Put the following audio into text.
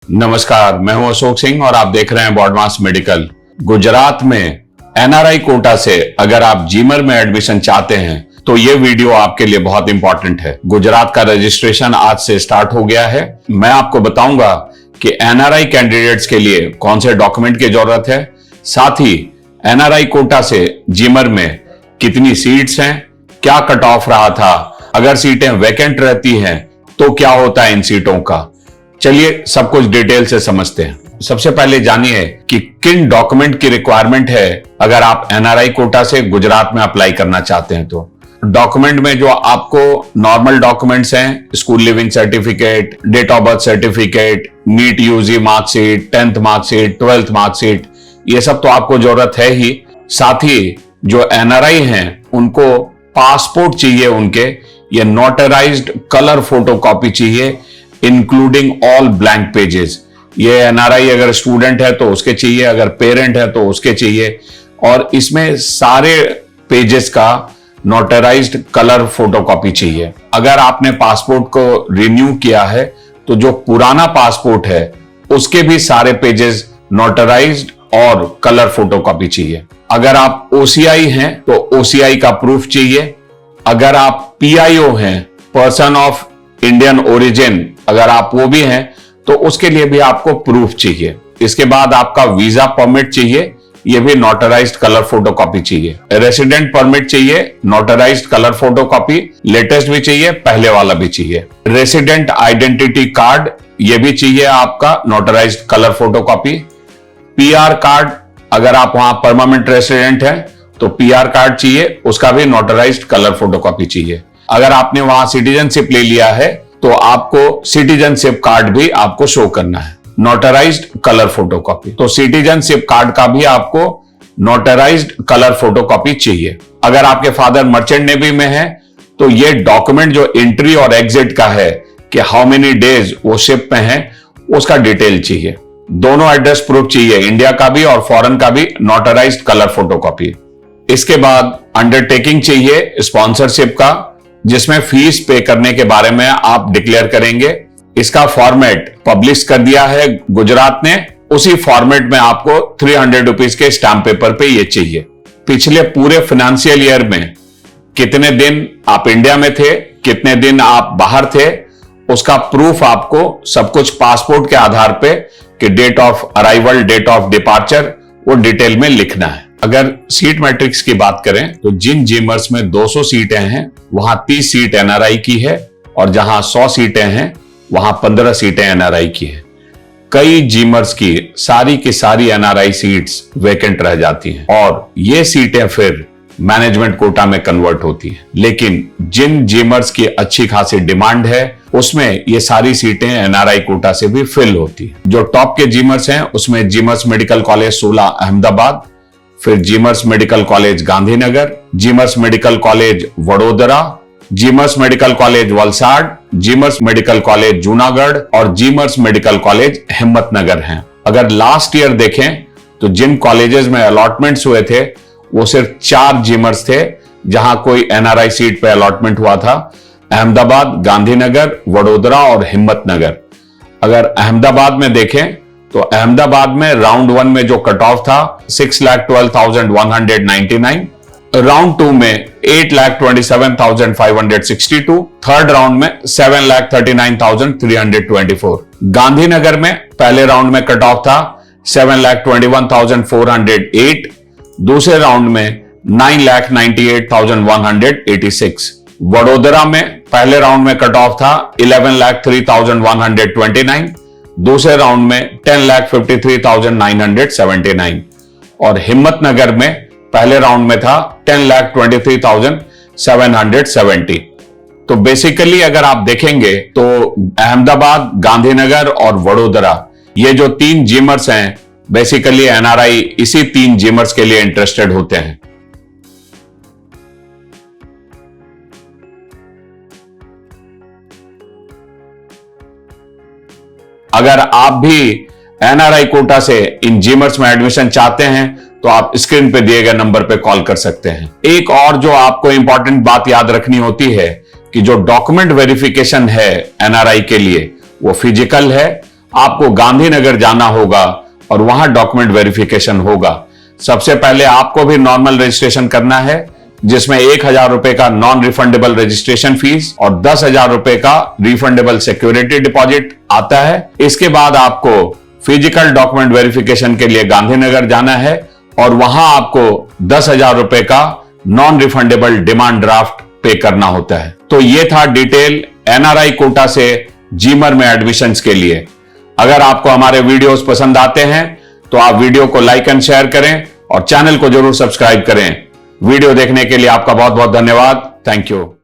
नमस्कार, मैं हूं अशोक सिंह और आप देख रहे हैं बॉडमास मेडिकल। गुजरात में एनआरआई कोटा से अगर आप जीमर में एडमिशन चाहते हैं तो ये वीडियो आपके लिए बहुत इंपॉर्टेंट है। गुजरात का रजिस्ट्रेशन आज से स्टार्ट हो गया है। मैं आपको बताऊंगा कि एनआरआई कैंडिडेट्स के लिए कौन से डॉक्यूमेंट की जरूरत है, साथ ही एनआरआई कोटा से जीमर में कितनी सीट्स हैं, क्या कट ऑफ रहा था, अगर सीटें वैकेंट रहती हैं तो क्या होता है इन सीटों का। चलिए सब कुछ डिटेल से समझते हैं। सबसे पहले जानिए कि किन डॉक्यूमेंट की रिक्वायरमेंट है अगर आप एनआरआई कोटा से गुजरात में अप्लाई करना चाहते हैं। तो डॉक्यूमेंट में जो आपको नॉर्मल डॉक्यूमेंट्स हैं, school leaving certificate, date of birth certificate, NEET UG marksheet, 10th marksheet, 12th marksheet, ये सब तो आपको जरूरत है ही। साथ ही जो एनआरआई हैं उनको पासपोर्ट चाहिए, उनके ये नोटराइज्ड कलर फोटोकॉपी चाहिए इंक्लूडिंग ऑल ब्लैंक पेजेस। ये एनआरआई अगर स्टूडेंट है तो उसके चाहिए, अगर पेरेंट है तो उसके चाहिए, और इसमें सारे पेजेस का नोटराइज्ड कलर फोटोकॉपी चाहिए। अगर आपने पासपोर्ट को रिन्यू किया है तो जो पुराना पासपोर्ट है उसके भी सारे पेजेस नोटराइज्ड और कलर फोटोकॉपी चाहिए। अगर आप ओसीआई हैं तो ओसीआई का प्रूफ चाहिए। अगर आप पीआईओ हैं, पर्सन ऑफ इंडियन ओरिजिन, अगर आप वो भी हैं तो उसके लिए भी आपको प्रूफ चाहिए। इसके बाद आपका वीजा परमिट चाहिए, ये भी नोटराइज्ड कलर फोटोकॉपी चाहिए। रेसिडेंट परमिट चाहिए, नोटराइज्ड कलर फोटोकॉपी, लेटेस्ट भी चाहिए, पहले वाला भी चाहिए। रेसिडेंट आइडेंटिटी कार्ड, ये भी चाहिए आपका, notarised colour photocopy. PR card, अगर आप वहां परमानेंट रेसिडेंट हैं तो पीआर कार्ड चाहिए, उसका भी नोटराइज्ड कलर फोटोकॉपी चाहिए। अगर आपने वहां सिटीजनशिप ले लिया है तो आपको सिटीजनशिप कार्ड भी आपको शो करना है, नोटराइज्ड कलर फोटोकॉपी। तो सिटीजनशिप कार्ड का भी आपको नोटराइज्ड कलर फोटोकॉपी चाहिए। अगर आपके फादर मर्चेंट नेवी में है तो ये डॉक्यूमेंट जो एंट्री और एग्जिट का है कि हाउ मेनी डेज वो शिप में है, उसका डिटेल चाहिए। दोनों एड्रेस प्रूफ चाहिए, इंडिया का भी और फॉरेन का भी, नोटराइज्ड कलर फोटोकॉपी। इसके बाद अंडरटेकिंग चाहिए स्पॉन्सरशिप का, जिसमें फीस पे करने के बारे में आप डिक्लेयर करेंगे। इसका फॉर्मेट पब्लिश कर दिया है गुजरात ने, उसी फॉर्मेट में आपको 300 रुपीज के स्टैम्प पेपर पे ये चाहिए। पिछले पूरे फाइनेंशियल ईयर में कितने दिन आप इंडिया में थे, कितने दिन आप बाहर थे, उसका प्रूफ आपको सब कुछ पासपोर्ट के आधार पे कि date of arrival, date of departure, वो डिटेल में लिखना है। अगर सीट मैट्रिक्स की बात करें तो जिन जीमर्स में 200 सीटें हैं वहां 30 सीट एनआरआई की है, और जहां 100 सीटें हैं वहां 15 सीटें एनआरआई की है। कई जीमर्स की सारी एनआरआई सीट्स वेकेंट रह जाती हैं और ये सीटें फिर मैनेजमेंट कोटा में कन्वर्ट होती हैं। लेकिन जिन जीमर्स की अच्छी खासी डिमांड है उसमें ये सारी सीटें एनआरआई कोटा से भी फिल होती हैं। जो टॉप के जीमर्स हैं उसमें जीमर्स मेडिकल कॉलेज 16 अहमदाबाद, फिर GMERS medical college Gandhinagar, GMERS medical college Vadodara, GMERS medical college Valsad, GMERS medical college Junagadh और जीमर्स मेडिकल कॉलेज हिम्मतनगर हैं। अगर लास्ट ईयर देखें तो जिन कॉलेजेस में अलॉटमेंट्स हुए थे वो सिर्फ 4 जीमर्स थे जहां कोई एनआरआई सीट पे अलॉटमेंट हुआ था, अहमदाबाद, गांधीनगर, वडोदरा और हिम्मतनगर। अगर अहमदाबाद में देखें तो अहमदाबाद में राउंड 1 में जो कट ऑफ था 6,12,199, राउंड 2 में 8,27,562, थर्ड राउंड में 7,39,324। गांधीनगर में पहले राउंड में कट ऑफ था 7,21,408, दूसरे राउंड में 9,98,186। वडोदरा में पहले राउंड में कट ऑफ था 11,03,129, दूसरे राउंड में 10,53,979 और हिम्मतनगर में पहले राउंड में था 10,23,770। तो बेसिकली अगर आप देखेंगे तो अहमदाबाद, गांधीनगर और वडोदरा, ये जो 3 जीमर्स हैं, बेसिकली एनआरआई इसी 3 जीमर्स के लिए इंटरेस्टेड होते हैं। अगर आप भी एनआरआई कोटा से इन जीमर्स में एडमिशन चाहते हैं तो आप स्क्रीन पे दिए गए नंबर पे कॉल कर सकते हैं। एक और जो आपको इंपॉर्टेंट बात याद रखनी होती है कि जो डॉक्यूमेंट वेरिफिकेशन है एनआरआई के लिए वो फिजिकल है आपको गांधीनगर जाना होगा और वहां डॉक्यूमेंट वेरिफिकेशन होगा। सबसे पहले आपको भी नॉर्मल रजिस्ट्रेशन करना है, जिसमें 1,000 रुपए का नॉन रिफंडेबल रजिस्ट्रेशन फीस और 10,000 रुपए का रिफंडेबल सिक्योरिटी डिपॉजिट आता है। इसके बाद आपको फिजिकल डॉक्यूमेंट वेरिफिकेशन के लिए गांधीनगर जाना है और वहां आपको 10,000 रुपए का नॉन रिफंडेबल डिमांड ड्राफ्ट पे करना होता है। तो ये था डिटेल एनआरआई कोटा से जीमर में एडमिशंस के लिए। अगर आपको हमारे वीडियोस पसंद आते हैं तो आप वीडियो को लाइक एंड शेयर करें और चैनल को जरूर सब्सक्राइब करें। वीडियो देखने के लिए आपका बहुत बहुत धन्यवाद। Thank you.